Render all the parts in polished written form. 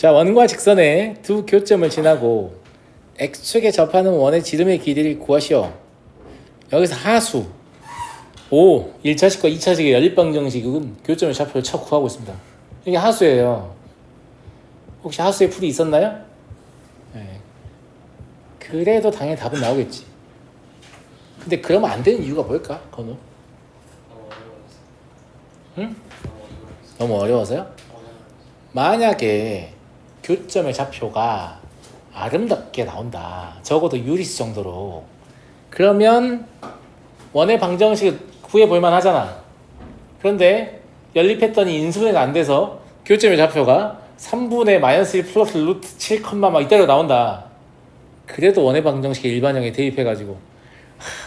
자, 원과 직선의 두 교점을 지나고 x축에 접하는 원의 지름의 길이를 구하시오. 여기서 하수 5, 1차식과 2차식의 연립방정식은 교점의 좌표를 쳐 구하고 있습니다. 이게 하수예요. 혹시 하수의 풀이 있었나요? 네. 그래도 당연히 답은 나오겠지. 근데 그러면 안 되는 이유가 뭘까, 건우? 응? 너무 어려워서요? 만약에 교점의 좌표가 아름답게 나온다, 적어도 유리수 정도로, 그러면 원의 방정식을 구해볼만 하잖아. 그런데 연립했더니 인수분해가 안 돼서 교점의 좌표가 3분의 마이너스 1 플러스 루트 7, 막 이따로 나온다. 그래도 원의 방정식의 일반형에 대입해가지고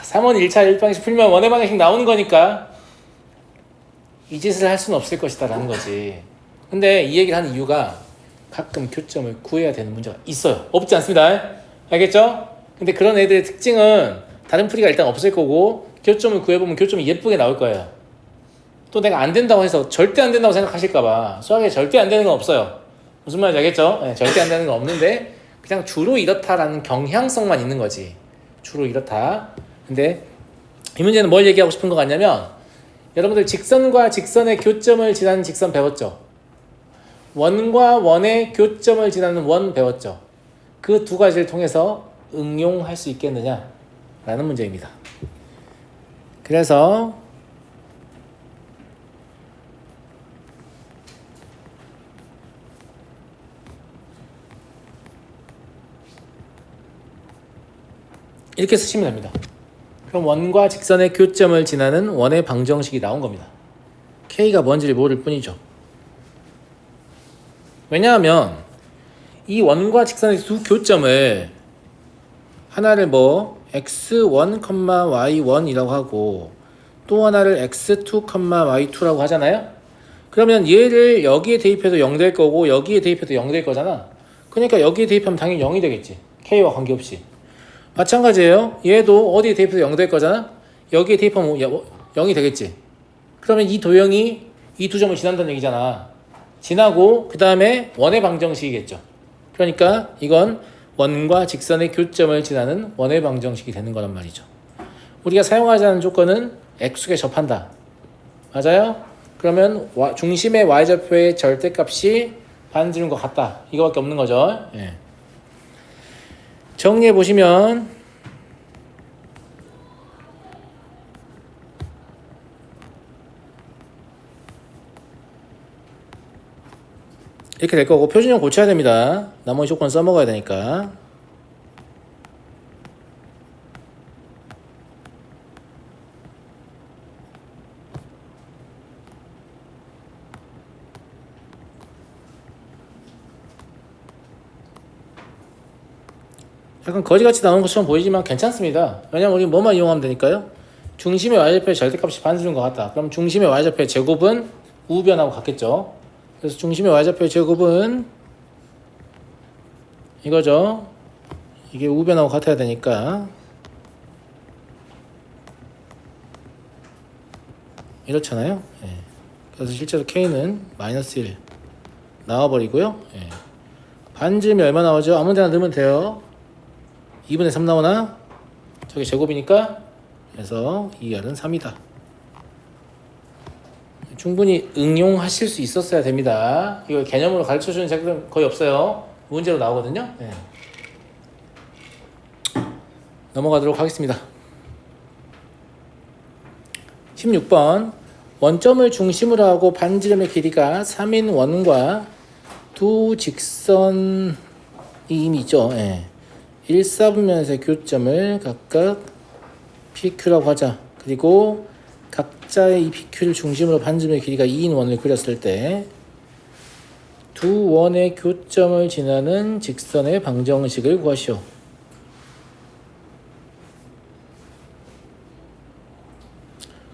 3원 1차 일방식 풀면 원의 방정식 나오는 거니까 이 짓을 할 수는 없을 것이다 라는 거지. 근데 이 얘기를 하는 이유가 가끔 교점을 구해야 되는 문제가 있어요. 없지 않습니다. 알겠죠? 근데 그런 애들의 특징은 다른 풀이가 일단 없을 거고, 교점을 구해보면 교점이 예쁘게 나올 거예요. 또 내가 안 된다고 해서 절대 안 된다고 생각하실까봐, 수학에 절대 안 되는 건 없어요. 무슨 말인지 알겠죠? 네, 절대 안 되는 건 없는데 그냥 주로 이렇다라는 경향성만 있는 거지. 주로 이렇다. 근데 이 문제는 뭘 얘기하고 싶은 것 같냐면, 여러분들 직선과 직선의 교점을 지나는 직선 배웠죠? 원과 원의 교점을 지나는 원 배웠죠? 그 두 가지를 통해서 응용할 수 있겠느냐 라는 문제입니다. 그래서 이렇게 쓰시면 됩니다. 그럼 원과 직선의 교점을 지나는 원의 방정식이 나온 겁니다. K가 뭔지를 모를 뿐이죠. 왜냐하면 이 원과 직선의 두 교점을 하나를 x1, y1이라고 하고 또 하나를 x2, y2라고 하잖아요. 그러면 얘를 여기에 대입해도 0 될 거고 여기에 대입해도 0 될 거잖아. 그러니까 여기에 대입하면 당연히 0이 되겠지. K와 관계없이. 마찬가지예요. 얘도 어디에 대입해도 0 될 거잖아. 여기에 대입하면 0이 되겠지. 그러면 이 도형이 이 두 점을 지난다는 얘기잖아. 지나고 그 다음에 원의 방정식이겠죠. 그러니까 이건 원과 직선의 교점을 지나는 원의 방정식이 되는 거란 말이죠. 우리가 사용하자는 조건은 x축에 접한다. 맞아요? 그러면 중심의 y좌표의 절대값이 반지름과 같다. 이거밖에 없는 거죠. 예. 정리해 보시면 이렇게 될 거고, 표준형 고쳐야 됩니다. 나머지 조건 써먹어야 되니까. 약간 거지같이 나오는 것처럼 보이지만 괜찮습니다. 왜냐면 우리 뭐만 이용하면 되니까요. 중심의 y좌표의 절대값이 반지름과 같다. 그럼 중심의 y좌표의 제곱은 우변하고 같겠죠. 그래서 중심의 y좌표의 제곱은 이거죠. 이게 우변하고 같아야 되니까 이렇잖아요. 예. 그래서 실제로 k는 마이너스 1 나와버리고요. 예. 반지름이 얼마 나오죠? 아무 데나 넣으면 돼요. 2분의 3 나오나? 저게 제곱이니까, 그래서 2R은 3이다. 충분히 응용하실 수 있었어야 됩니다. 이거 개념으로 가르쳐주는 책들은 거의 없어요. 문제로 나오거든요. 네. 넘어가도록 하겠습니다. 16번 원점을 중심으로 하고 반지름의 길이가 3인 원과 두 직선이 이미 있죠. 네. 1, 4분면에서의 교점을 각각 PQ라고 하자. 그리고 각자의 이 PQ를 중심으로 반지름의 길이가 2인 원을 그렸을 때 두 원의 교점을 지나는 직선의 방정식을 구하시오.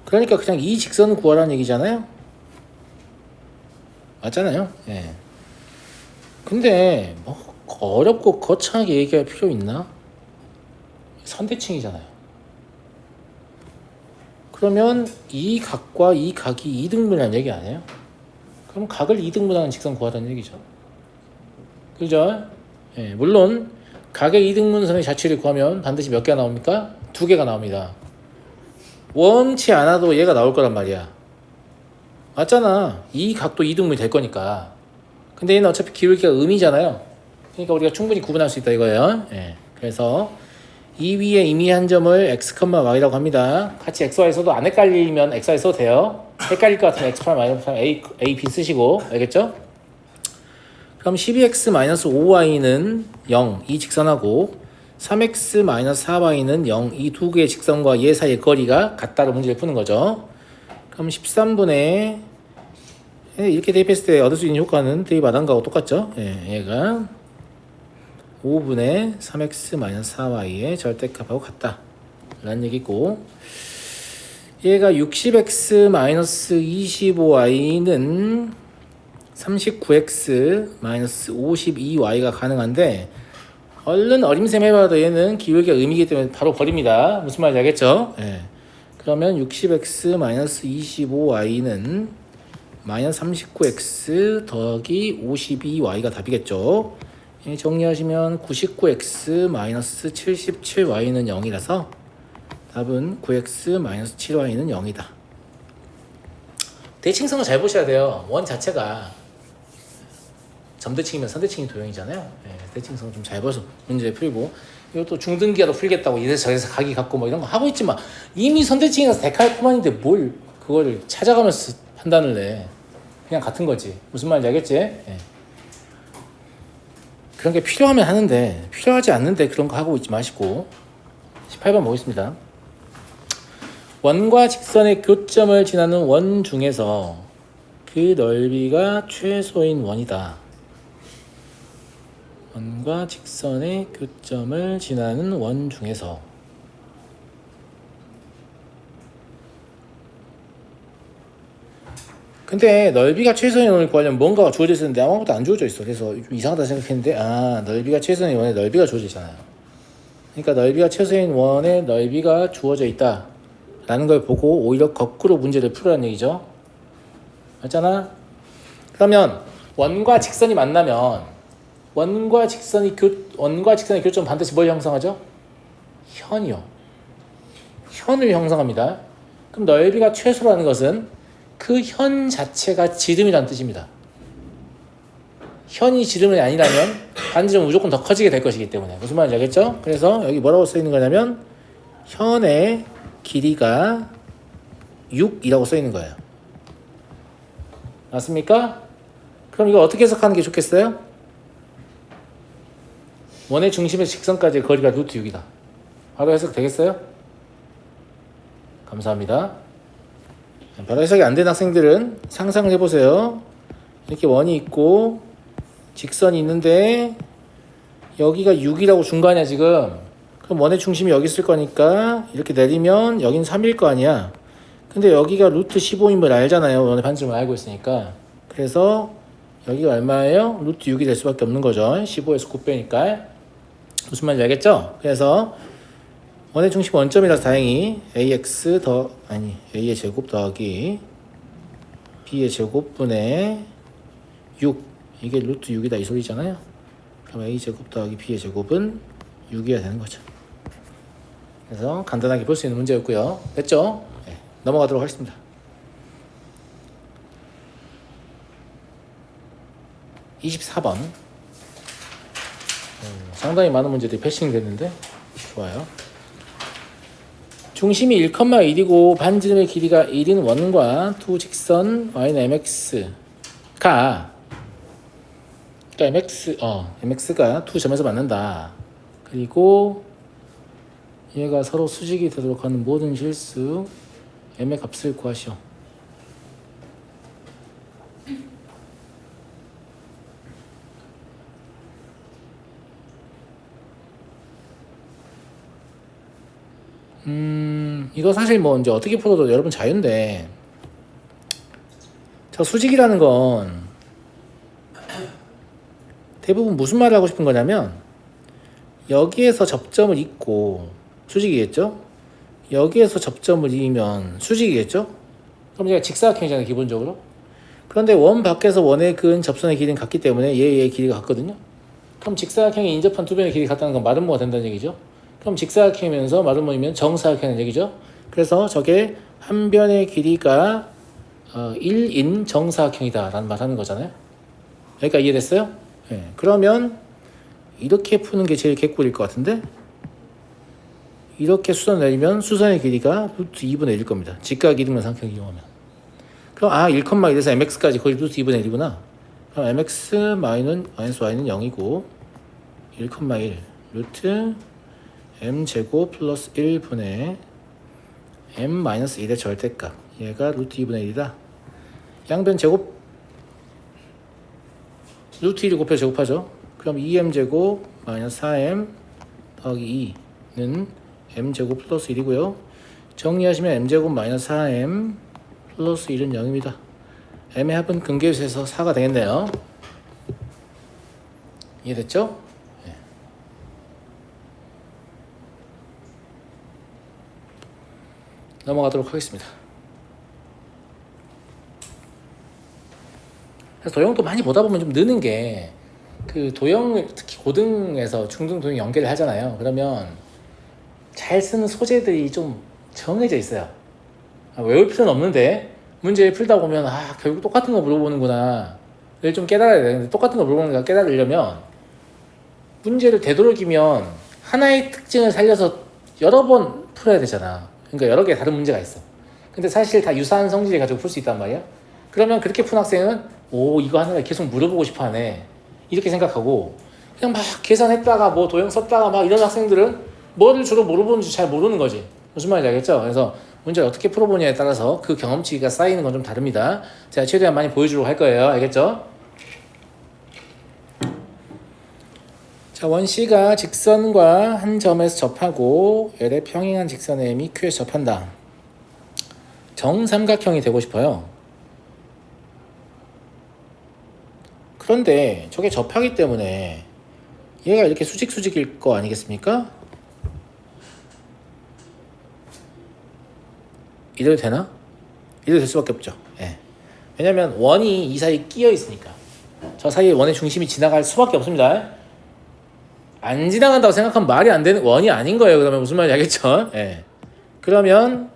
그러니까 그냥 이 직선을 구하라는 얘기잖아요. 맞잖아요. 예. 근데 어렵고 거창하게 얘기할 필요 있나? 선대칭이잖아요. 그러면 이 각과 이 각이 이등분이라는 얘기 아니에요? 그럼 각을 이등분하는 직선 구하라는 얘기죠. 그죠? 예, 물론 가계 이등분선의 좌측을 구하면 반드시 몇 개가 나옵니까? 2개가 나옵니다. 원치 않아도 얘가 나올 거란 말이야. 맞잖아. 이 각도 이등분이 될 거니까. 근데 얘는 어차피 기울기가 음이잖아요. 그러니까 우리가 충분히 구분할 수 있다 이거예요. 예. 그래서 이 위에 임의한 점을 x, y라고 합니다. 같이 x, y 써도 안 헷갈리면 x, y 써도 돼요. 헷갈릴 것 같으면 x, y, a, b 쓰시고 알겠죠? 그럼 12x-5y는 0, 이 직선하고 3x-4y는 0, 이 두 개의 직선과 얘 사이의 거리가 같다로 문제를 푸는 거죠. 그럼 13분의 이렇게 대입했을 때 얻을 수 있는 효과는 대입 안 한 거하고 똑같죠. 예, 얘가 5분의 3x-4y의 절대값하고 같다 라는 얘기고, 얘가 60x-25y는 39x-52y가 가능한데, 얼른 어림셈 해봐도 얘는 기울기가 음이기 때문에 바로 버립니다. 무슨 말인지 알겠죠? 예. 그러면 60x-25y는 마이너스 39x 더하기 52y가 답이겠죠. 예, 정리하시면 99x-77y는 0이라서 답은 9x-7y는 0이다. 대칭성을 잘 보셔야 돼요. 원 자체가 점대칭이면 선대칭이 도형이잖아요. 예, 대칭성 좀 잘 봐서 문제 풀고, 이것도 중등기하로 풀겠다고 이래서 저래서 각이 같고 뭐 이런 거 하고 있지만 이미 선대칭이라서 데칼코만인데 뭘 그거를 찾아가면서 판단을 해. 그냥 같은 거지. 무슨 말인지 알겠지? 예. 그런 게 필요하면 하는데 필요하지 않는데 그런 거 하고 있지 마시고. 18번 보겠습니다. 원과 직선의 교점을 지나는 원 중에서 그 넓이가 최소인 원이다. 원과 직선의 교점을 지나는 원 중에서 근데 넓이가 최소인 원을 구하려면 뭔가가 주어져 있었는데 아무것도 안 주어져 있어. 그래서 좀 이상하다 생각했는데 넓이가 최소인 원에 넓이가 주어져 있잖아요. 그러니까 넓이가 최소인 원에 넓이가 주어져 있다 라는 걸 보고 오히려 거꾸로 문제를 풀으라는 얘기죠. 맞잖아? 그러면 원과 직선이 만나면 원과 직선의 교점 반드시 뭘 형성하죠? 현이요. 현을 형성합니다. 그럼 넓이가 최소라는 것은 그 현 자체가 지름이라는 뜻입니다. 현이 지름이 아니라면 반지름 무조건 더 커지게 될 것이기 때문에. 무슨 말인지 알겠죠? 그래서 여기 뭐라고 써 있는 거냐면 현의 길이가 6이라고 써 있는 거예요. 맞습니까? 그럼 이거 어떻게 해석하는 게 좋겠어요? 원의 중심에서 직선까지의 거리가 루트 6이다. 바로 해석 되겠어요? 감사합니다. 바로 해석이 안 되는 학생들은 상상을 해보세요. 이렇게 원이 있고 직선이 있는데 여기가 6이라고 준 거 아니야 지금. 그럼 원의 중심이 여기 있을 거니까 이렇게 내리면 여긴 3일 거 아니야. 근데 여기가 루트 15인 걸 알잖아요. 원의 반지름을 알고 있으니까. 그래서 여기가 얼마예요? 루트 6이 될 수밖에 없는 거죠. 15에서 9빼니까. 무슨 말인지 알겠죠? 그래서 원의 중심 원점이라서 다행히 A의 제곱 더하기 B의 제곱분의 6, 이게 루트 6이다 이 소리잖아요. 그럼 A 제곱 더하기 B의 제곱은 6이어야 되는 거죠. 그래서 간단하게 볼 수 있는 문제였고요. 됐죠? 네, 넘어가도록 하겠습니다. (24번) 상당히 많은 문제들이 패싱 됐는데 좋아요. 중심이 1,1이고 반지름의 길이가 1인 원과 두 직선 y는 mx가 mx가 두 점에서 만난다. 그리고 얘가 서로 수직이 되도록 하는 모든 실수 m의 값을 구하시오. 이거 사실 뭐 이제 어떻게 풀어도 여러분 자유인데, 저 수직이라는 건 대부분 무슨 말을 하고 싶은 거냐면 여기에서 접점을 잇고 수직이겠죠? 여기에서 접점을 이으면 수직이겠죠? 그럼 얘가 직사각형이잖아요 기본적으로. 그런데 원 밖에서 원에 그은 접선의 길이는 같기 때문에 얘의 길이가 같거든요. 그럼 직사각형이 인접한 두 변의 길이 같다는 건 마름모가 된다는 얘기죠. 그럼 직사각형이면서 마름모이면 정사각형이라는 얘기죠. 그래서 저게 한 변의 길이가 1인 정사각형이다 라는 말 하는 거잖아요. 여기까지 이해됐어요? 네. 그러면 이렇게 푸는 게 제일 개꿀일 것 같은데, 이렇게 수선 내리면 수선의 길이가 루트 2분의 1일 겁니다. 직각 이등변 삼각형 이용하면. 그럼 1,1에서 mx까지 거의 루트 2분의 1이구나. 그럼 mx y는 0이고 1,1 루트 m제곱 플러스 1분의 m-1의 절대값, 얘가 루트 2분의 1이다. 양변 제곱 루트 1을 곱해서 제곱하죠. 그럼 2m제곱 마이너스 4m 더하기 2는 m제곱 플러스 1이고요. 정리하시면 m제곱 마이너스 4m 플러스 1은 0입니다. m의 합은 근계수에서 4가 되겠네요. 이해됐죠? 네. 넘어가도록 하겠습니다. 그래서 도형도 많이 보다 보면 좀 느는 게, 그 도형을 특히 고등에서 중등 도형 연계를 하잖아요. 그러면 잘 쓰는 소재들이 좀 정해져 있어요. 외울 필요는 없는데 문제 풀다 보면 결국 똑같은 거 물어보는구나 를 좀 깨달아야 되는데, 똑같은 거 물어보는 거 깨달으려면 문제를 되도록이면 하나의 특징을 살려서 여러 번 풀어야 되잖아. 그러니까 여러 개 다른 문제가 있어. 근데 사실 다 유사한 성질을 가지고 풀 수 있단 말이야. 그러면 그렇게 푼 학생은 이거 하느라 계속 물어보고 싶어 하네 이렇게 생각하고, 그냥 막 계산했다가 뭐 도형 썼다가 막 이런 학생들은 뭐를 주로 물어보는지 잘 모르는 거지. 무슨 말인지 알겠죠? 그래서 문제를 어떻게 풀어보냐에 따라서 그 경험치가 쌓이는 건 좀 다릅니다. 제가 최대한 많이 보여주려고 할 거예요. 알겠죠? 자, 원C가 직선과 한 점에서 접하고 L의 평행한 직선의 M이 Q에서 접한다. 정삼각형이 되고 싶어요. 그런데 저게 접하기 때문에 얘가 이렇게 수직일 거 아니겠습니까? 이래도 되나? 이래도 될 수밖에 없죠. 예. 왜냐면 원이 이 사이에 끼어 있으니까. 저 사이에 원의 중심이 지나갈 수밖에 없습니다. 안 지나간다고 생각하면 말이 안 되는, 원이 아닌 거예요. 그러면 무슨 말인지 알겠죠? 예. 그러면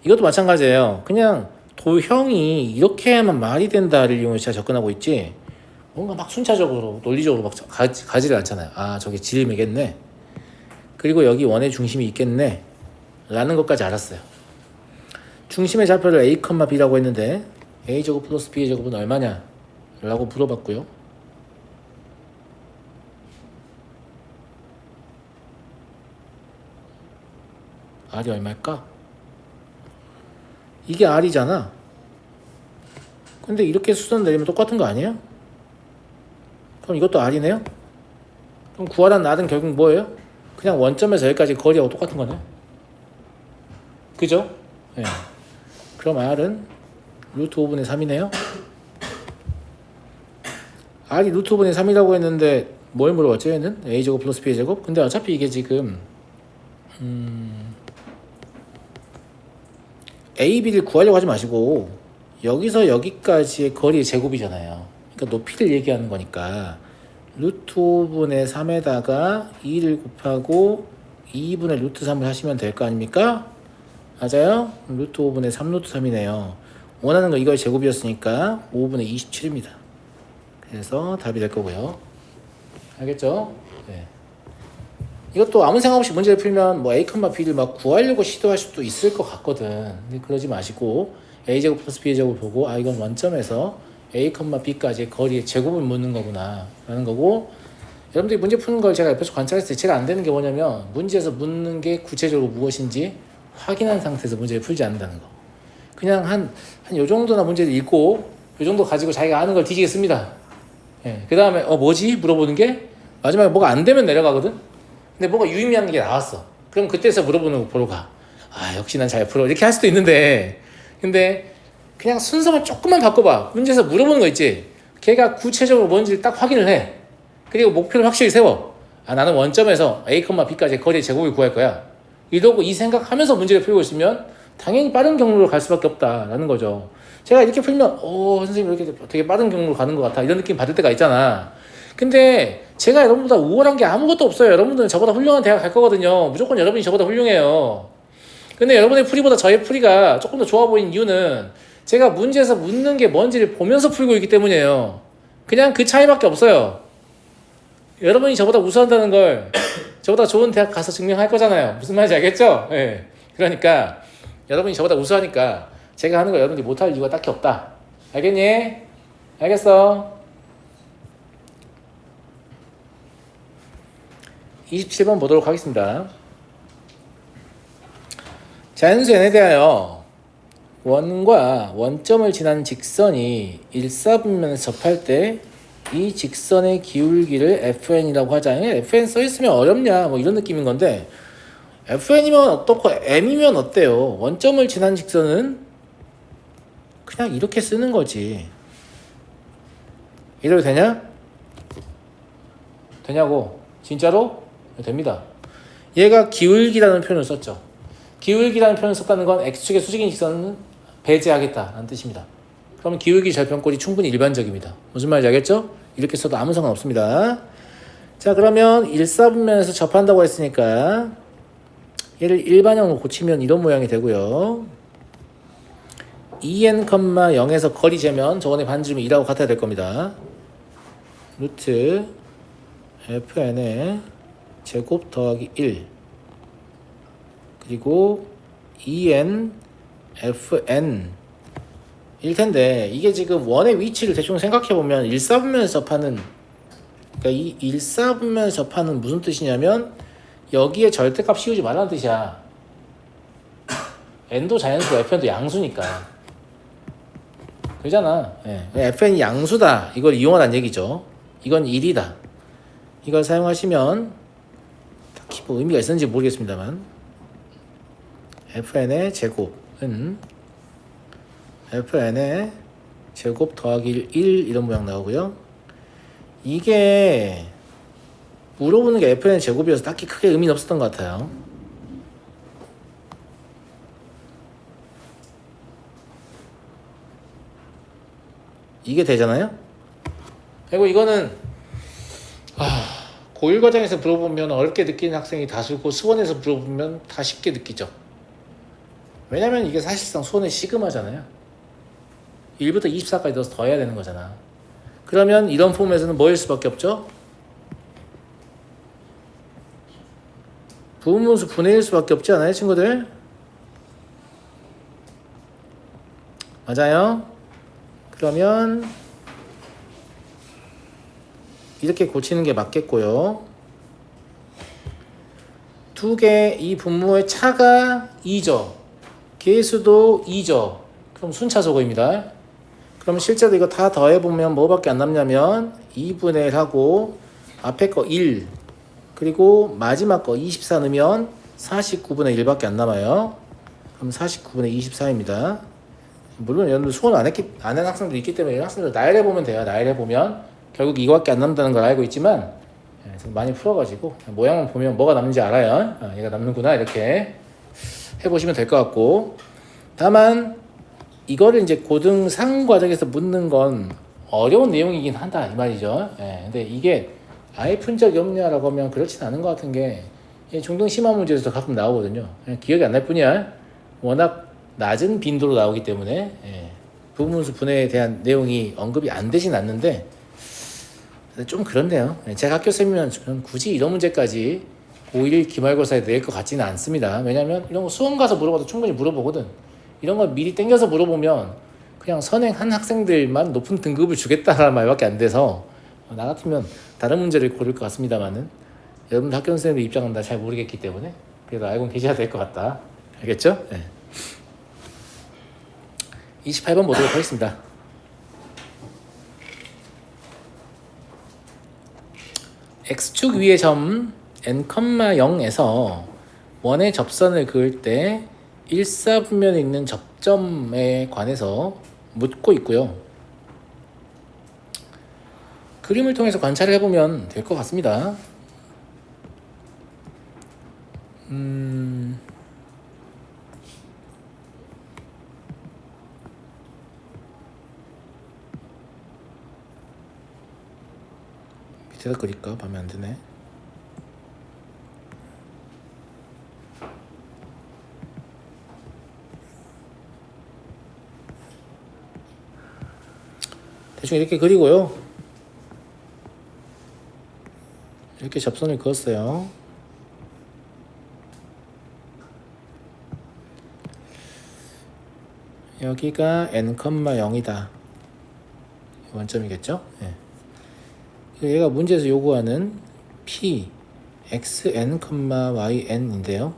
이것도 마찬가지예요. 그냥 도형이 이렇게만 말이 된다를 이용해서 제가 접근하고 있지, 뭔가 막 순차적으로 논리적으로 막 가지를 않잖아요. 저게 지름이겠네, 그리고 여기 원의 중심이 있겠네 라는 것까지 알았어요. 중심의 좌표를 a, b라고 했는데 a제곱 플러스 b의 제곱은 얼마냐 라고 물어봤고요. r이 얼마일까? 이게 r이잖아. 근데 이렇게 수선 내리면 똑같은 거 아니에요? 그럼 이것도 r이네요? 그럼 구하라는 r은 결국 뭐예요? 그냥 원점에서 여기까지 거리하고 똑같은 거네. 그죠? 네. 그럼 r은 루트 5분의 3이네요. r이 루트 5분의 3이라고 했는데 뭘 물어봤죠 얘는? a제곱 플러스 b제곱? 근데 어차피 이게 지금 a, b를 구하려고 하지 마시고 여기서 여기까지의 거리의 제곱이잖아요. 그러니까 높이를 얘기하는 거니까 루트 5분의 3에다가 2를 곱하고 2분의 루트 3을 하시면 될 거 아닙니까? 맞아요? 루트 5분의 3 루트 3이네요. 원하는 거 이거의 제곱이었으니까 5분의 27입니다. 그래서 답이 될 거고요. 알겠죠? 네. 이것도 아무 생각 없이 문제를 풀면 뭐 a, b를 막 구하려고 시도할 수도 있을 것 같거든. 근데 그러지 마시고 a제곱 플러스 b제곱을 보고 이건 원점에서 a, b까지의 거리의 제곱을 묻는 거구나 라는 거고, 여러분들이 문제 푸는 걸 제가 옆에서 관찰했을 때 제일 안 되는 게 뭐냐면 문제에서 묻는 게 구체적으로 무엇인지 확인한 상태에서 문제를 풀지 않는다는 거. 그냥 한 요 정도나 문제를 읽고 요 정도 가지고 자기가 아는 걸 뒤지겠습니다. 예. 그 다음에 뭐지? 물어보는 게 마지막에 뭐가 안 되면 내려가거든? 근데 뭐가 유의미한 게 나왔어. 그럼 그때서 물어보는 거 보러 가. 역시 난 잘 풀어. 이렇게 할 수도 있는데, 근데 그냥 순서만 조금만 바꿔봐. 문제에서 물어보는 거 있지? 걔가 구체적으로 뭔지를 딱 확인을 해. 그리고 목표를 확실히 세워. 나는 원점에서 A, B까지 거리의 제곱을 구할 거야. 이러고 이 생각하면서 문제를 풀고 있으면 당연히 빠른 경로로 갈 수밖에 없다라는 거죠. 제가 이렇게 풀면 선생님 이렇게 되게 빠른 경로로 가는 것 같아 이런 느낌 받을 때가 있잖아. 근데 제가 여러분보다 우월한 게 아무것도 없어요. 여러분들은 저보다 훌륭한 대학 갈 거거든요. 무조건 여러분이 저보다 훌륭해요. 근데 여러분의 풀이보다 저의 풀이가 조금 더 좋아 보이는 이유는 제가 문제에서 묻는 게 뭔지를 보면서 풀고 있기 때문이에요. 그냥 그 차이밖에 없어요. 여러분이 저보다 우수한다는 걸 저보다 좋은 대학 가서 증명할 거잖아요. 무슨 말인지 알겠죠? 예. 그러니까 여러분이 저보다 우수하니까 제가 하는 거 여러분들이 못할 이유가 딱히 없다. 알겠니? 알겠어? 27번 보도록 하겠습니다. 자연수 n에 대하여 원과 원점을 지난 직선이 일사분면에서 접할 때 이 직선의 기울기를 fn이라고 하자. fn 써있으면 어렵냐 뭐 이런 느낌인 건데 fn이면 어떻고 m이면 어때요? 원점을 지난 직선은 그냥 이렇게 쓰는 거지. 이래도 되냐? 되냐고? 진짜로? 됩니다. 얘가 기울기라는 표현을 썼죠. 기울기라는 표현을 썼다는 건 x축의 수직인 직선은 배제하겠다 라는 뜻입니다. 그러면 기울기 절편꼴이 충분히 일반적입니다. 무슨 말인지 알겠죠? 이렇게 써도 아무 상관없습니다. 자, 그러면 일사분면에서 접한다고 했으니까 얘를 일반형으로 고치면 이런 모양이 되고요. 2n, 0에서 거리 재면 저번에 반지름이 2라고 같아야 될 겁니다. 루트 fn의 제곱 더하기 1 그리고 2n fn 일 텐데 이게 지금 원의 위치를 대충 생각해보면 일사분면에서 접하는 그러니까 이 일사분면에서 접하는 무슨 뜻이냐면 여기에 절대값 씌우지 말라는 뜻이야. n도 자연수고 fn도 양수니까 그러잖아. 예. fn이 양수다 이걸 이용하라는 얘기죠. 이건 1이다. 이걸 사용하시면 딱히 뭐 의미가 있었는지 모르겠습니다만 fn의 제곱은 fn의 제곱 더하기 1 이런 모양 나오고요. 이게 물어보는 게 fn의 제곱이어서 딱히 크게 의미는 없었던 것 같아요. 이게 되잖아요. 그리고 이거는 고1 과정에서 물어보면 어렵게 느끼는 학생이 다수고 수원에서 물어보면 다 쉽게 느끼죠. 왜냐면 이게 사실상 수원의 시그마잖아요. 1부터 24까지 넣어서 더해야 되는 거잖아. 그러면 이런 폼에서는 뭐일 수밖에 없죠? 부분분수 분해일 수밖에 없지 않아요, 친구들? 맞아요? 그러면 이렇게 고치는 게 맞겠고요. 두 개 이 분모의 차가 2죠. 개수도 2죠. 그럼 순차적어입니다. 그럼 실제로 이거 다 더해보면 뭐밖에 안 남냐면 2분의 1하고 앞에 거 1 그리고 마지막 거 24 넣으면 49분의 1밖에 안 남아요. 그럼 49분의 24입니다. 물론 여러분들 수원 안 한 학생도 있기 때문에 이런 학생들 나열해보면 돼요. 나열해보면 결국 이거밖에 안 남는다는 걸 알고 있지만 많이 풀어가지고 모양만 보면 뭐가 남는지 알아요. 얘가 남는구나 이렇게 해보시면 될 것 같고 다만 이거를 이제 고등 상응 과정에서 묻는 건 어려운 내용이긴 한다 이 말이죠. 근데 이게 아예 푼 적이 없냐라고 하면 그렇진 않은 것 같은 게 중등 심화 문제에서 가끔 나오거든요. 기억이 안 날 뿐이야. 워낙 낮은 빈도로 나오기 때문에 부분수 분해에 대한 내용이 언급이 안 되진 않는데 좀 그렇네요. 제가 학교 쌤이면 굳이 이런 문제까지 고1 기말고사에 낼 것 같지는 않습니다. 왜냐면 이런 거 수험 가서 물어봐도 충분히 물어보거든. 이런 걸 미리 땡겨서 물어보면 그냥 선행한 학생들만 높은 등급을 주겠다라는 말밖에 안 돼서 나 같으면 다른 문제를 고를 것 같습니다만은 여러분들 학교 선생님들 입장은 나 잘 모르겠기 때문에 그래도 알고 계셔야 될 것 같다. 알겠죠? 28번 보도록 하겠습니다. x축 위의 점 n, 0에서 원의 접선을 그을 때 일사분면에 있는 접점에 관해서 묻고 있고요. 그림을 통해서 관찰을 해보면 될 것 같습니다. 밑에다 그릴까? 밤에 안 되네. 대충 이렇게 그리고요. 이렇게 접선을 그었어요. 여기가 n,0이다. 원점이겠죠? 네. 얘가 문제에서 요구하는 p xn, yn인데요.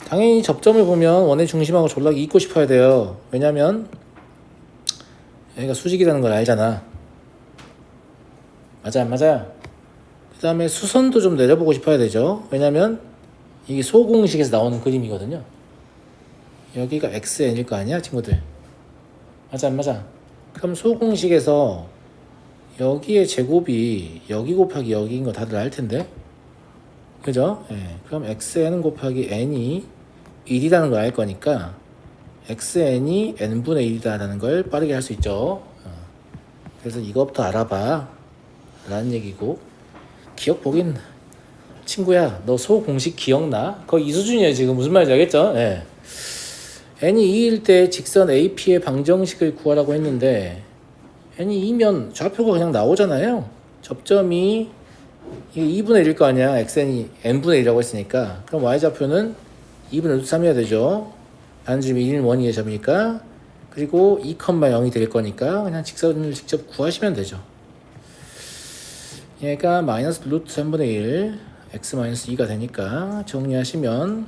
당연히 접점을 보면 원의 중심하고 졸라기 잇고 싶어야 돼요. 왜냐면 여기가 수직이라는 걸 알잖아. 맞아 안 맞아요? 그 다음에 수선도 좀 내려보고 싶어야 되죠. 왜냐면 이게 소공식에서 나오는 그림이거든요. 여기가 xn일 거 아니야 친구들. 맞아 안 맞아? 그럼 소공식에서 여기의 제곱이 여기 곱하기 여기인 거 다들 알 텐데, 그죠? 예. 그럼 xn 곱하기 n이 1이라는 걸 알 거니까 xn이 n분의 1이다라는 걸 빠르게 할 수 있죠. 그래서 이것부터 알아봐 라는 얘기고, 기억 보긴 친구야 너 소공식 기억나? 거의 이 수준이에요 지금. 무슨 말인지 알겠죠? 예. n이 2일 때 직선 AP의 방정식을 구하라고 했는데 n이 2면 좌표가 그냥 나오잖아요. 접점이 이게 2분의 1일 거 아니야. xn이 n분의 1이라고 했으니까. 그럼 y좌표는 2분의 3이어야 되죠. 반지름이 1, 1의 점이니까. 그리고 2,0이 될 거니까 그냥 직선을 직접 구하시면 되죠. 얘가 마이너스 루트 3분의 1 x 마이너스 2가 되니까 정리하시면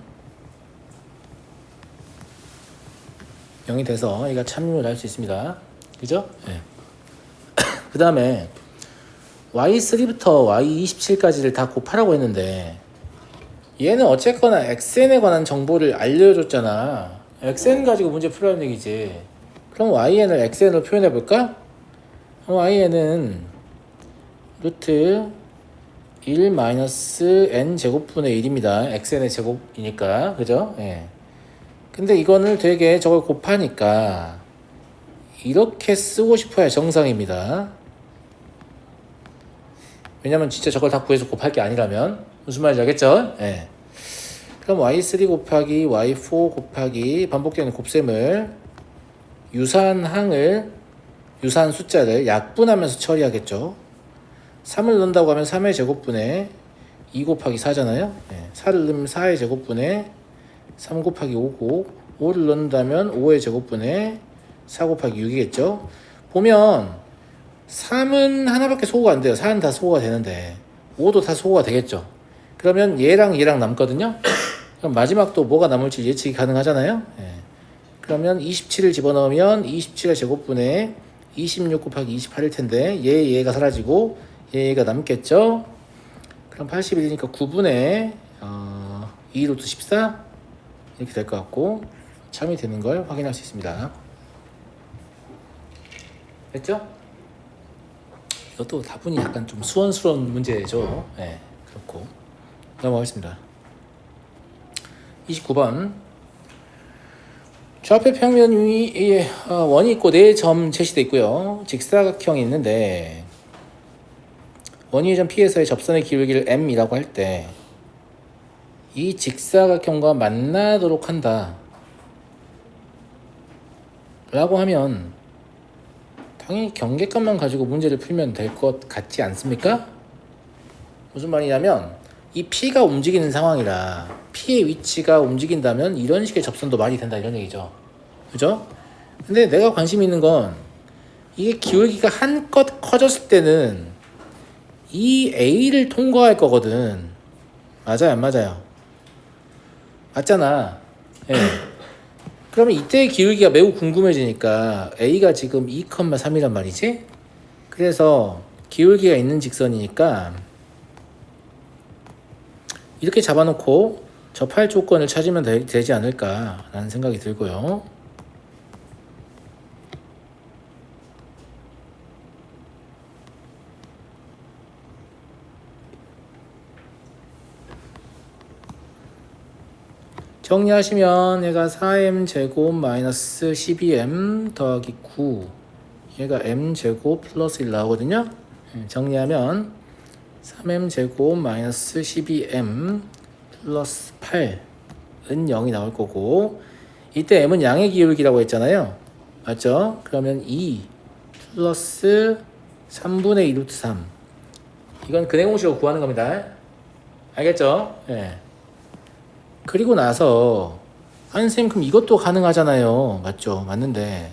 0이 돼서 얘가 참임을 할 수 있습니다. 그죠? 네. 그 다음에 y3부터 y27까지를 다 곱하라고 했는데 얘는 어쨌거나 xn에 관한 정보를 알려줬잖아. xn 가지고 문제 풀어라는 얘기지. 그럼yn을 xn으로 표현해 볼까?yn은 루트 1 마이너스 n 제곱분의 1입니다. xn의 제곱이니까. 그죠? 예. 근데 이거는 되게 저걸 곱하니까 이렇게 쓰고 싶어야 정상입니다. 왜냐면 진짜 저걸 다 구해서 곱할 게 아니라면. 무슨 말인지 알겠죠? 예. 그럼 y3 곱하기 y4 곱하기 반복되는 곱셈을 유사한 숫자를 약분하면서 처리하겠죠. 3을 넣는다고 하면 3의 제곱분에 2 곱하기 4잖아요. 예. 4를 넣으면 4의 제곱분에 3 곱하기 5고 5를 넣는다면 5의 제곱분에 4 곱하기 6이겠죠. 보면 3은 하나밖에 소거가 안 돼요. 4는 다 소거가 되는데 5도 다 소거가 되겠죠. 그러면 얘랑 남거든요. 그럼 마지막도 뭐가 남을지 예측이 가능하잖아요. 예. 그러면 27을 집어넣으면 27의 제곱분에 26 곱하기 28일 텐데 얘가 사라지고 얘가 남겠죠. 그럼 81이니까 9분의 2 루트 14 이렇게 될 것 같고 참이 되는 걸 확인할 수 있습니다. 됐죠? 이것도 다분히 약간 좀 수원스러운 문제죠. 네, 그렇고 넘어가겠습니다. 29번 좌표 평면 위에 원이 있고 4점 제시되어 있고요. 직사각형이 있는데 원위의 점 P에서의 접선의 기울기를 M이라고 할 때 이 직사각형과 만나도록 한다 라고 하면 당연히 경계값만 가지고 문제를 풀면 될 것 같지 않습니까? 무슨 말이냐면 이 P가 움직이는 상황이라 P의 위치가 움직인다면 이런 식의 접선도 말이 된다 이런 얘기죠. 그죠? 근데 내가 관심 있는 건 이게 기울기가 한껏 커졌을 때는 이 A를 통과할 거거든. 맞아요 안 맞아요? 맞잖아. 예. 그러면 이때의 기울기가 매우 궁금해지니까 A가 지금 2,3이란 말이지. 그래서 기울기가 있는 직선이니까 이렇게 잡아놓고 접할 조건을 찾으면 되지 않을까 라는 생각이 들고요. 정리하시면 얘가 4m 제곱 마이너스 12m 더하기 9 얘가 m 제곱 플러스 1 나오거든요. 정리하면 3m제곱 마이너스 12m 플러스 8은 0이 나올 거고, 이때 m은 양의 기울기라고 했잖아요. 맞죠? 그러면 2 플러스 3분의 2 루트 3. 이건 근해공식으로 구하는 겁니다. 알겠죠? 예. 그리고 나서 아니 선생님 그럼 이것도 가능하잖아요. 맞죠? 맞는데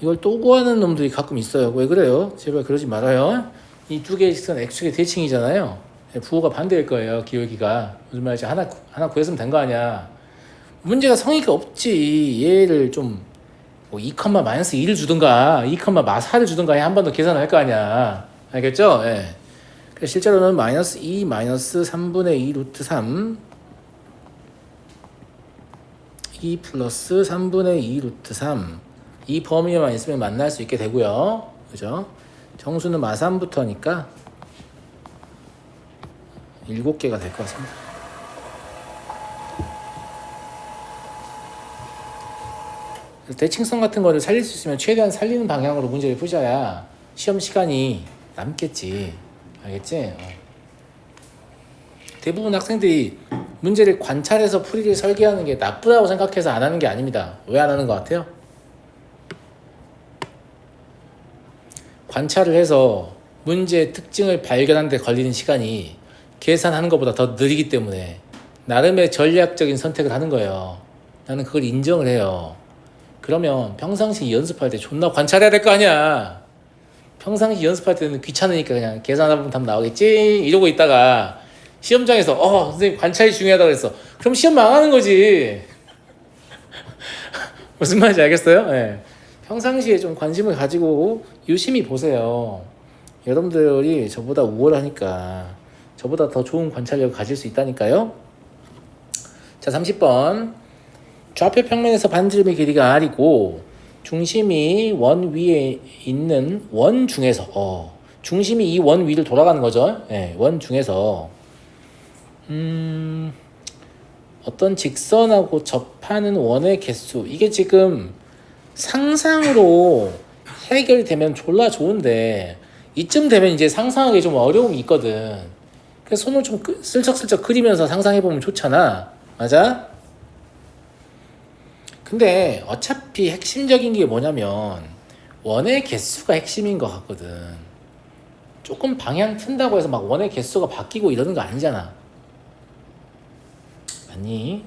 이걸 또 구하는 놈들이 가끔 있어요. 왜 그래요? 제발 그러지 말아요. 이 두 개의 직선 x축의 대칭이잖아요. 부호가 반대일 거예요. 기울기가. 무슨 말인지 하나 구했으면 된 거 아니야. 문제가 성의가 없지. 얘를 좀 뭐 2, 마이너스 2를 주든가 2, 마 4를 주든가 한 번 더 계산할 거 아니야. 알겠죠? 예. 그래서 실제로는 마이너스 2 마이너스 3분의 2 루트 3 2 플러스 3분의 2 루트 3 이 범위에만 있으면 만날 수 있게 되고요. 그죠? 정수는 마3부터니까 7개가 될 것 같습니다. 대칭성 같은 거를 살릴 수 있으면 최대한 살리는 방향으로 문제를 푸셔야 시험 시간이 남겠지. 알겠지? 대부분 학생들이 문제를 관찰해서 풀이를 설계하는 게 나쁘다고 생각해서 안 하는 게 아닙니다. 왜 안 하는 것 같아요? 관찰을 해서 문제의 특징을 발견하는 데 걸리는 시간이 계산하는 것보다 더 느리기 때문에 나름의 전략적인 선택을 하는 거예요. 나는 그걸 인정을 해요. 그러면 평상시 연습할 때 존나 관찰해야 될 거 아니야. 평상시 연습할 때는 귀찮으니까 그냥 계산하다 보면 답 나오겠지 이러고 있다가 시험장에서 선생님 관찰이 중요하다고 그랬어. 그럼 시험 망하는 거지. 무슨 말인지 알겠어요? 네. 평상시에 좀 관심을 가지고 유심히 보세요. 여러분들이 저보다 우월하니까 저보다 더 좋은 관찰력을 가질 수 있다니까요. 자, 30번. 좌표 평면에서 반지름의 길이가 r이고 중심이 원 위에 있는 원 중에서 중심이 이 원 위를 돌아가는 거죠. 네, 원 중에서 어떤 직선하고 접하는 원의 개수, 이게 지금 상상으로 해결되면 졸라 좋은데 이쯤 되면 이제 상상하기 좀 어려움이 있거든. 그래서 손을 좀 슬쩍슬쩍 그리면서 상상해보면 좋잖아. 맞아? 근데 어차피 핵심적인 게 뭐냐면 원의 개수가 핵심인 것 같거든. 조금 방향 튼다고 해서 막 원의 개수가 바뀌고 이러는 거 아니잖아. 맞니?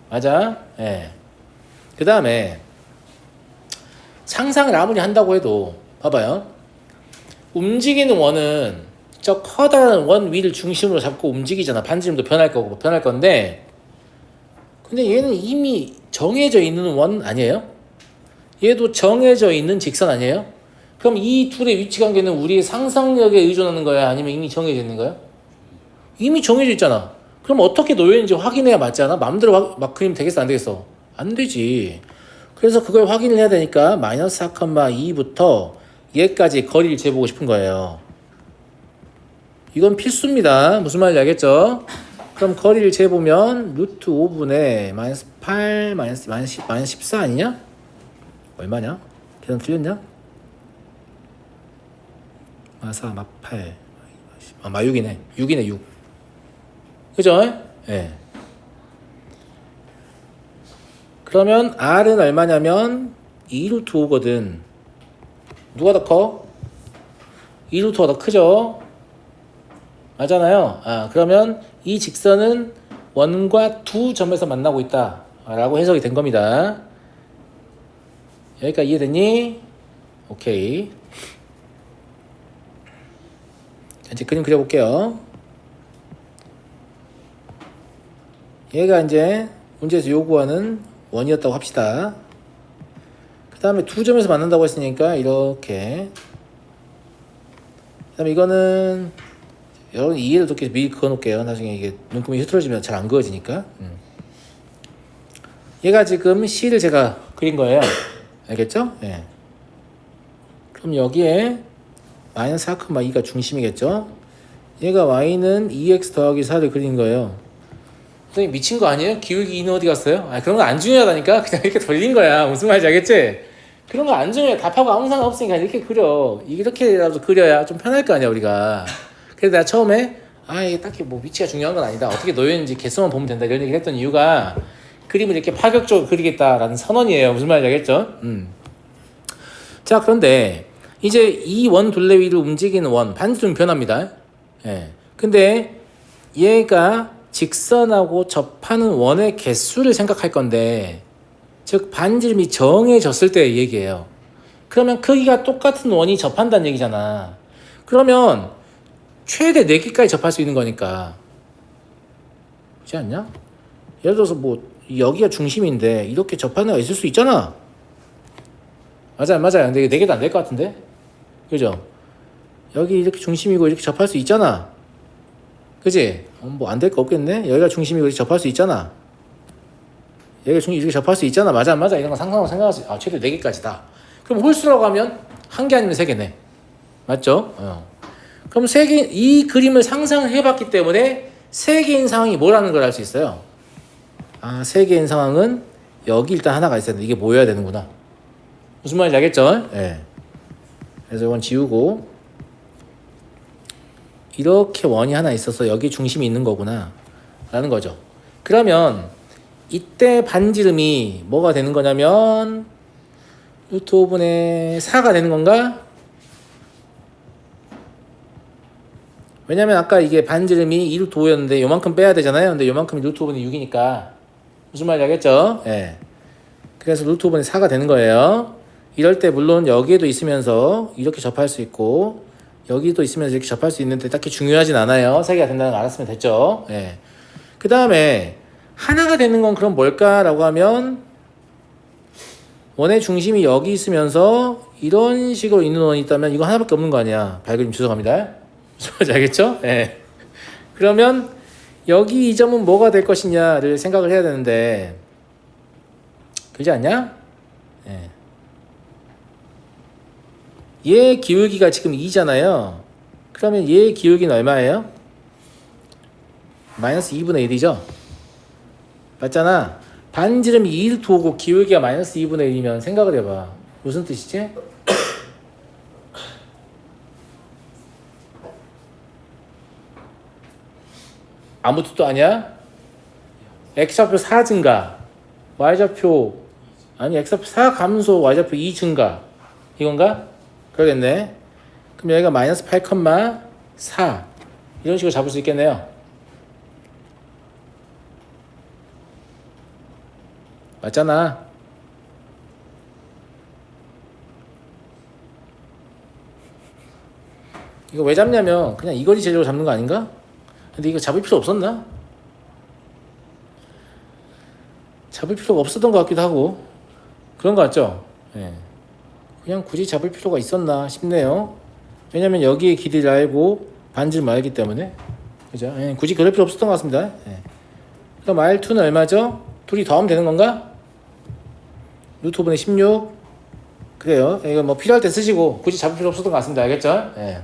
맞아? 예. 네. 그 다음에 상상을 아무리 한다고 해도 봐봐요. 움직이는 원은 저 커다란 원 위를 중심으로 잡고 움직이잖아. 반지름도 변할 거고 변할 건데, 근데 얘는 이미 정해져 있는 원 아니에요? 얘도 정해져 있는 직선 아니에요? 그럼 이 둘의 위치 관계는 우리의 상상력에 의존하는 거야? 아니면 이미 정해져 있는 거야? 이미 정해져 있잖아. 그럼 어떻게 놓여 있는지 확인해야 맞지 않아? 마음대로 막 그리면 되겠어 안 되겠어? 안 되지. 그래서 그걸 확인을 해야 되니까 마이너스 4,2부터 얘까지 거리를 재보고 싶은 거예요. 이건 필수입니다. 무슨 말인지 알겠죠? 그럼 거리를 재보면 루트 5분의 마이너스 8 마이너스 14 아니냐? 얼마냐? 계산 틀렸냐? 마4 마8 마6이네. 6이네 6. 그죠? 예. 네. 그러면 R은 얼마냐면 2루트 5거든. 누가 더 커? 2루트가 더 크죠? 맞잖아요. 그러면 이 직선은 원과 두 점에서 만나고 있다 라고 해석이 된 겁니다. 여기까지 이해됐니? 오케이. 자, 이제 그림 그려볼게요. 얘가 이제 문제에서 요구하는 원이었다고 합시다. 그 다음에 두 점에서 만난다고 했으니까 이렇게. 그 다음에 이거는 여러분 이해를 돕기 위해서 미리 그어놓을게요. 나중에 이게 눈금이 흐트러지면 잘 안 그어지니까. 얘가 지금 C를 제가 그린 거예요. 알겠죠? 예. 그럼 여기에 마이너스 4,2가 중심이겠죠? 얘가 Y는 2x 더하기 4를 그린 거예요. 선생님 미친 거 아니에요? 기울기 2는 어디 갔어요? 그런 거 안 중요하다니까? 그냥 이렇게 돌린 거야. 무슨 말인지 알겠지? 그런 거 안 정해. 답하고 아무 상관 없으니까 이렇게 그려. 이렇게라도 그려야 좀 편할 거 아니야 우리가. 그래서 내가 처음에 이게 딱히 뭐 위치가 중요한 건 아니다. 어떻게 놓여있는지 개수만 보면 된다. 이런 얘기를 했던 이유가 그림을 이렇게 파격적으로 그리겠다라는 선언이에요. 무슨 말인지 알겠죠? 자, 그런데 이제 이 원 둘레 위를 움직이는 원 반지름 변합니다. 예. 근데 얘가 직선하고 접하는 원의 개수를 생각할 건데, 즉 반지름이 정해졌을 때의 얘기예요. 그러면 크기가 똑같은 원이 접한다는 얘기잖아. 그러면 최대 4개까지 접할 수 있는 거니까. 그렇지 않냐? 예를 들어서 뭐 여기가 중심인데 이렇게 접하는 애가 있을 수 있잖아. 맞아요. 근데 4개도 안 될 것 같은데? 그죠? 여기 이렇게 중심이고 이렇게 접할 수 있잖아. 그지? 뭐 안 될 거 없겠네? 여기가 중심이고 이렇게 접할 수 있잖아. 여기가 중심 이렇게 접할 수 있잖아. 맞아. 이런 거 상상하고 생각할 수 최대 4개까지다. 그럼 홀수라고 하면 1개 아니면 3개네. 맞죠? 그럼 3개, 이 그림을 상상해봤기 때문에 3개인 상황이 뭐라는 걸 알 수 있어요. 3개인 상황은 여기 일단 하나가 있어야 돼. 이게 모여야 되는구나. 무슨 말인지 알겠죠? 예. 그래서 이건 지우고 이렇게 원이 하나 있어서 여기 중심이 있는 거구나 라는 거죠. 그러면 이때 반지름이 뭐가 되는 거냐면 루트 5분의 4가 되는 건가? 왜냐면 아까 이게 반지름이 2루트 5였는데 요만큼 빼야 되잖아요. 근데 요만큼이 루트 5분의 6이니까 무슨 말인지 알겠죠? 예. 그래서 루트 5분의 4가 되는 거예요. 이럴 때 물론 여기에도 있으면서 이렇게 접할 수 있고 여기도 있으면서 이렇게 접할 수 있는데 딱히 중요하진 않아요. 3개가 된다는 거 알았으면 됐죠. 예. 그 다음에 하나가 되는 건 그럼 뭘까라고 하면 원의 중심이 여기 있으면서 이런 식으로 있는 원이 있다면 이거 하나밖에 없는 거 아니야. 발그림 죄송합니다. 무슨 말인지 알겠죠? 예. 그러면 여기 이 점은 뭐가 될 것이냐를 생각을 해야 되는데 그렇지 않냐? 예. 얘 기울기가 지금 2잖아요. 그러면 얘 기울기는 얼마예요? 마이너스 2분의 1이죠? 맞잖아. 반지름이 2루트 5고 기울기가 마이너스 2분의 1이면 생각을 해봐. 무슨 뜻이지? 아무 뜻도 아니야? x좌표 4 증가, y좌표 x좌표 4 감소, y좌표 2 증가 이건가? 그러겠네. 그럼 여기가 마이너스 8,4 이런 식으로 잡을 수 있겠네요. 맞잖아. 이거 왜 잡냐면 그냥 이거리 재료로 잡는 거 아닌가? 근데 이거 잡을 필요 없었나? 잡을 필요가 없었던 것 같기도 하고 그런 거 같죠? 예. 그냥 굳이 잡을 필요가 있었나 싶네요. 왜냐면 여기에 길이를 알고 반지름 알기 때문에 그죠? 예. 굳이 그럴 필요 없었던 것 같습니다. 예. 그럼 R2는 얼마죠? 둘이 더하면 되는 건가? 루트 5분의 16 그래요. 이거 뭐 필요할 때 쓰시고 굳이 잡을 필요 없었던 것 같습니다. 알겠죠? 예.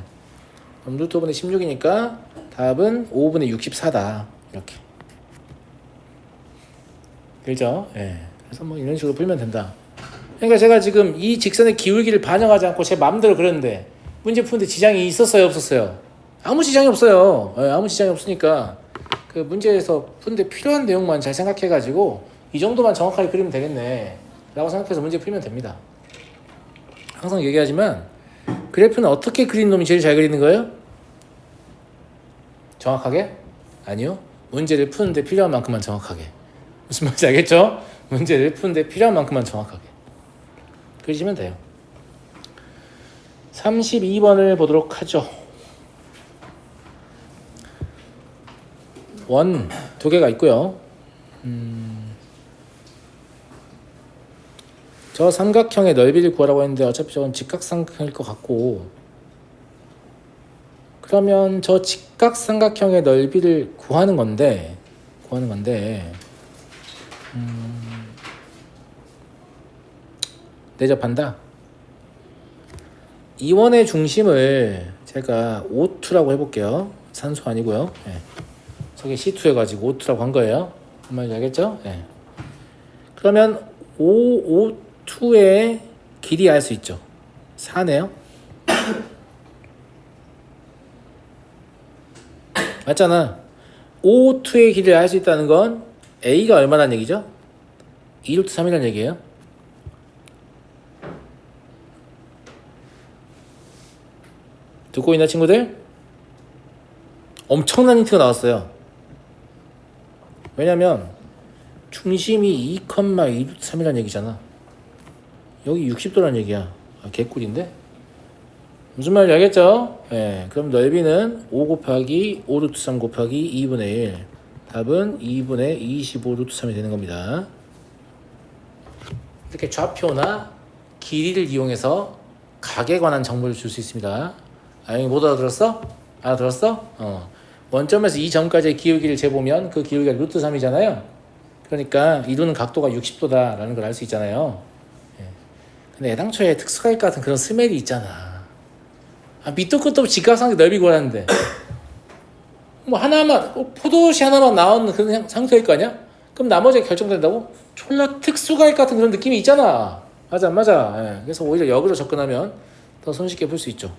그럼 루트 5분의 16이니까 답은 5분의 64다. 이렇게. 그죠? 예. 그래서 뭐 이런 식으로 풀면 된다. 그러니까 제가 지금 이 직선의 기울기를 반영하지 않고 제 마음대로 그렸는데 문제 푸는데 지장이 있었어요, 없었어요? 아무 지장이 없어요. 예, 아무 지장이 없으니까 그 문제에서 푸는데 필요한 내용만 잘 생각해가지고 이 정도만 정확하게 그리면 되겠네 라고 생각해서 문제 풀면 됩니다. 항상 얘기하지만 그래프는 어떻게 그리는 놈이 제일 잘 그리는 거예요? 정확하게? 아니요. 문제를 푸는데 필요한 만큼만 정확하게. 무슨 말인지 알겠죠? 문제를 푸는데 필요한 만큼만 정확하게 그리시면 돼요. 32번을 보도록 하죠. 원 2개가 있고요. 저 삼각형의 넓이를 구하라고 했는데 어차피 저건 직각삼각형일 것 같고 그러면 저 직각삼각형의 넓이를 구하는 건데 대접한다. 이 원의 중심을 제가 O2라고 해볼게요. 산소 아니고요. 네. 저게 C2 해가지고 O2라고 한 거예요. 뭔 말인지 알겠죠? 네. 그러면 O2의 길이 알 수 있죠. 4네요. 맞잖아. O2의 길이를 알 수 있다는 건 A가 얼마란 얘기죠? 2루트 3이라는 얘기예요. 듣고 있나 친구들? 엄청난 힌트가 나왔어요. 왜냐면 중심이 2,2루트 3이라는 얘기잖아. 여기 60도라는 얘기야. 개꿀인데? 무슨 말인지 알겠죠? 예, 그럼 넓이는 5 곱하기 5 루트 3 곱하기 2분의 1. 답은 2분의 25 루트 3이 되는 겁니다. 이렇게 좌표나 길이를 이용해서 각에 관한 정보를 줄 수 있습니다. 아영이 못 알아들었어? 알아들었어? 원점에서 이 점까지의 기울기를 재보면 그 기울기가 루트 3이잖아요. 그러니까 이루는 각도가 60도다라는 걸 알 수 있잖아요. 예. 근데 애당초에 특수가익 같은 그런 스멜이 있잖아. 밑도 끝도 없이 직각상의 넓이 구하는데 뭐 하나만 포도시 하나만 나오는 그런 상태일 거 아니야? 그럼 나머지가 결정된다고? 졸라 특수가익 같은 그런 느낌이 있잖아. 맞아 안 맞아. 예. 그래서 오히려 역으로 접근하면 더 손쉽게 풀 수 있죠.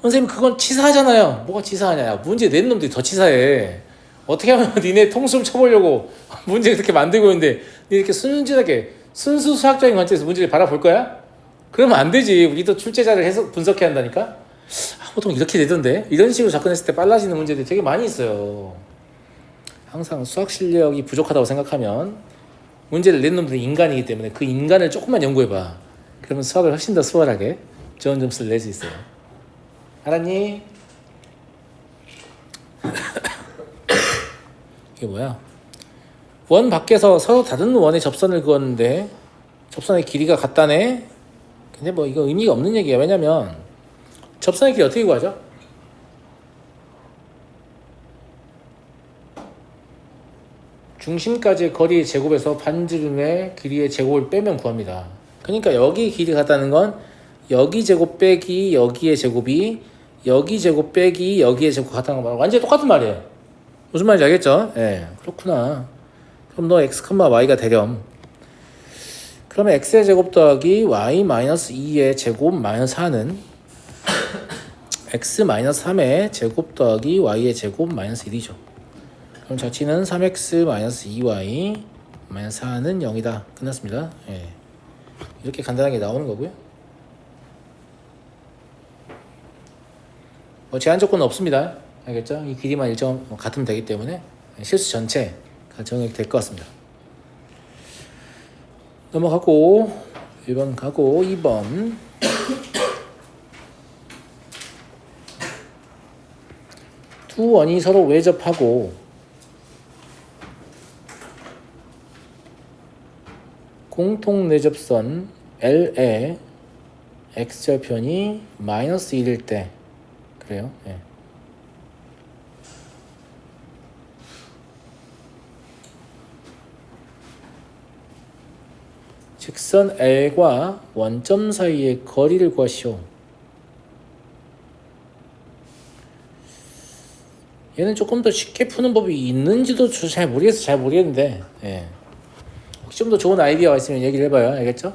선생님 그건 치사하잖아요. 뭐가 치사하냐. 야, 문제 낸 놈들이 더 치사해. 어떻게 하면 니네 통수를 쳐보려고 문제 그렇게 만들고 있는데 니 이렇게 순진하게 순수 수학적인 관점에서 문제를 바라볼 거야? 그러면 안 되지. 우리도 출제자를 해석 분석해야 한다니까. 보통 이렇게 되던데 이런 식으로 접근했을 때 빨라지는 문제들이 되게 많이 있어요. 항상 수학 실력이 부족하다고 생각하면 문제를 낸 놈들이 인간이기 때문에 그 인간을 조금만 연구해봐. 그러면 수학을 훨씬 더 수월하게 좋은 점수를 낼 수 있어요. 알았니? 이게 뭐야? 원 밖에서 서로 다른 원의 접선을 그었는데 접선의 길이가 같다네? 근데 뭐 이거 의미가 없는 얘기야. 왜냐면 접선의 길이 어떻게 구하죠? 중심까지의 거리의 제곱에서 반지름의 길이의 제곱을 빼면 구합니다. 그러니까 여기 길이 같다는 건 여기 제곱 빼기 여기의 제곱이 여기 제곱 빼기 여기의 제곱 같다는 거 완전히 똑같은 말이에요. 무슨 말인지 알겠죠? 예, 그렇구나. 그럼 너 x, y가 되렴. 그러면 x의 제곱 더하기 y 마이너스 2의 제곱 마이너스 4는 x 마이너스 3의 제곱 더하기 y의 제곱 마이너스 1이죠. 그럼 자취는 3x 마이너스 2y 마이너스 4는 0이다. 끝났습니다. 예. 이렇게 간단하게 나오는 거고요. 뭐 제한 조건은 없습니다. 알겠죠? 이 길이만 일정 같으면 되기 때문에 실수 전체가 정액이 될 것 같습니다. 넘어가고 1번 가고 2번 두 원이 서로 외접하고 공통 내접선 L의 x절편이 마이너스 1일 때 그래요. 예. 직선 L과 원점 사이의 거리를 구하시오. 얘는 조금 더 쉽게 푸는 법이 있는지도 잘 모르겠는데 예. 혹시 좀 더 좋은 아이디어가 있으면 얘기를 해봐요. 알겠죠?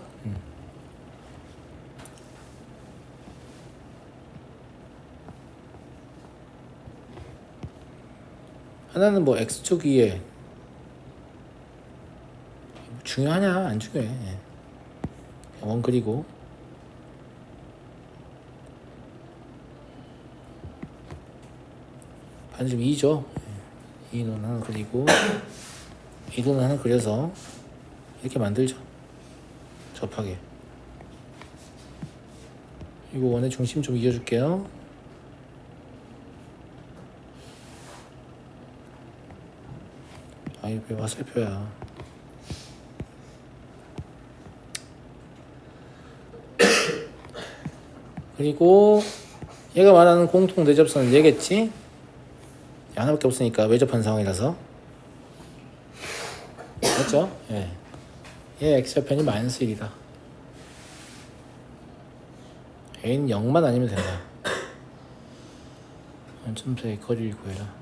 하나는 뭐 x축 위에 중요하냐? 안 중요해. 예. 원 그리고 반지름 2죠. 2는 하나 그리고 2는 하나 그려서 이렇게 만들죠. 접하게. 이거 원의 중심 좀 이어줄게요. 아이 왜 화살표야. 그리고 얘가 말하는 공통 내접선은 얘겠지? 하나밖에 없으니까 외접한 상황이라서 맞죠? 예. 얘 x절편이 마이너스 1이다. a는 0만 아니면 된다. 원점사의 거리를 구해라.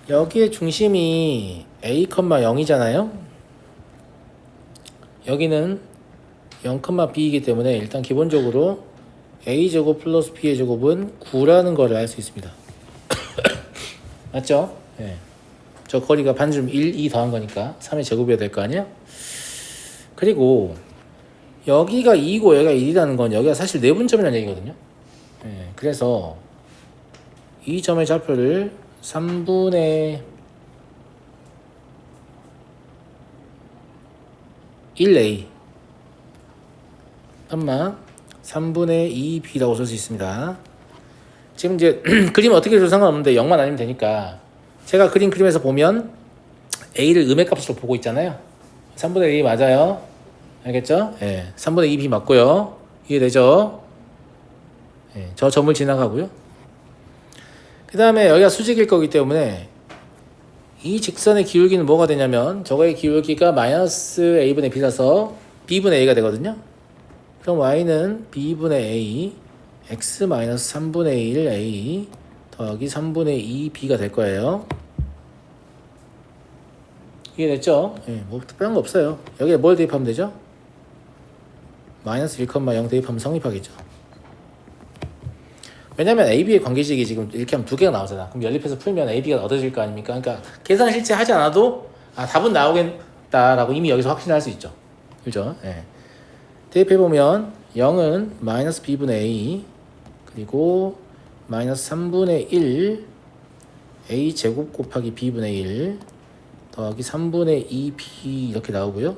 여기에 중심이 a, 0이잖아요. 여기는 0,b이기 때문에 일단 기본적으로 a제곱 플러스 b의 제곱은 9라는 거를 알 수 있습니다. 맞죠? 네. 저 거리가 반지름 1, 2 더한 거니까 3의 제곱이어야 될 거 아니에요? 그리고 여기가 2고 여기가 1이라는 건 여기가 사실 내분점이라는 얘기거든요. 네. 그래서 이 점의 좌표를 3분의 1a 3분의 2b라고 쓸 수 있습니다. 지금 이제 그림 어떻게 해도 상관없는데 0만 아니면 되니까 제가 그림에서 보면 a를 음의 값으로 보고 있잖아요. 3분의 1이 맞아요. 알겠죠? 예, 3분의 2b 맞고요. 이해되죠? 예, 저 점을 지나가고요. 그 다음에 여기가 수직일 거기 때문에 이 직선의 기울기는 뭐가 되냐면 저거의 기울기가 마이너스 a분의 b라서 b분의 a가 되거든요. 그럼 y는 b분의 a x 마이너스 3분의 1 a 더하기 3분의 2 b가 될 거예요. 이해됐죠? 예, 뭐 특별한 거 없어요. 여기에 뭘 대입하면 되죠? 마이너스 1,0 대입하면 성립하겠죠. 왜냐면 AB의 관계식이 지금 이렇게 하면 두 개가 나오잖아. 그럼 연립해서 풀면 AB가 얻어질 거 아닙니까? 그러니까 계산 실제 하지 않아도 답은 나오겠다라고 이미 여기서 확신할 수 있죠. 그죠? 예. 대입해보면 0은 마이너스 b분의 a 그리고 마이너스 3분의 1 a 제곱 곱하기 b분의 1 더하기 3분의 2b 이렇게 나오고요.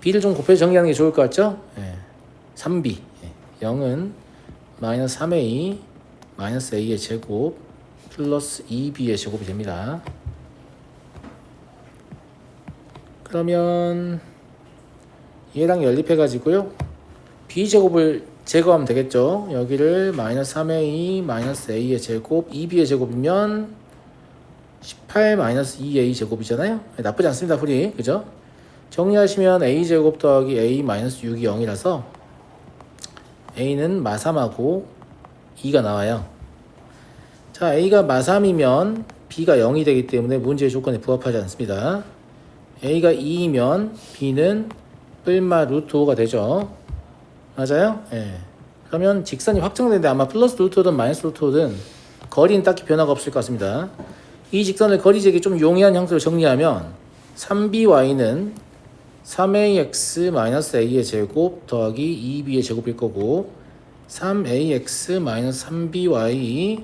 b를 좀 곱해서 정리하는 게 좋을 것 같죠? 예. 3b 0은 마이너스 3a 마이너스 a의 제곱 플러스 2b의 제곱이 됩니다. 그러면 얘랑 연립해 가지고요 b제곱을 제거하면 되겠죠. 여기를 마이너스 3a 마이너스 a의 제곱 2b의 제곱이면 18 마이너스 2a 제곱이잖아요. 나쁘지 않습니다. 풀이 그죠? 정리하시면 a제곱 더하기 a 마이너스 6이 0이라서 a는 마3하고 2가 나와요. 자, a가 마3이면 b가 0이 되기 때문에 문제의 조건에 부합하지 않습니다. a가 2이면 b는 뿔마 루트 5가 되죠. 맞아요? 예. 그러면 직선이 확정되는데 아마 플러스 루트 5든 마이너스 루트 5든 거리는 딱히 변화가 없을 것 같습니다. 이 직선을 거리제기 좀 용이한 형태로 정리하면 3by는 3ax 마이너스 a의 제곱 더하기 2b의 제곱일 거고 3ax 마이너스 3by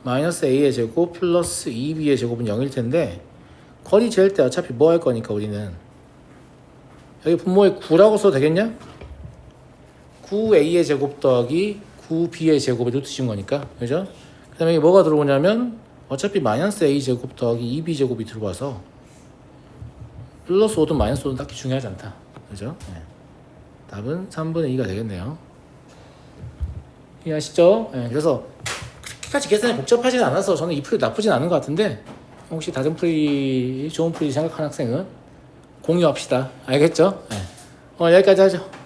마이너스 a의 제곱 플러스 2b의 제곱은 0일 텐데 거리 잴 때 어차피 뭐 할 거니까 우리는 여기 분모에 9라고 써도 되겠냐? 9a의 제곱 더하기 9b의 제곱에 루트 씌운 거니까 그죠? 그 다음에 여기 뭐가 들어오냐면 어차피 마이너스 a 제곱 더하기 2b 제곱이 들어와서 플러스 5든 마이너스 5든 딱히 중요하지 않다. 그죠? 네. 답은 3분의 2가 되겠네요. 이해하시죠? 네, 그래서 그렇게까지 계산이 복잡하진 않아서 저는 이 풀이 나쁘진 않은 것 같은데 혹시 다른 풀이 좋은 풀이 생각하는 학생은 공유합시다. 알겠죠? 네. 여기까지 하죠.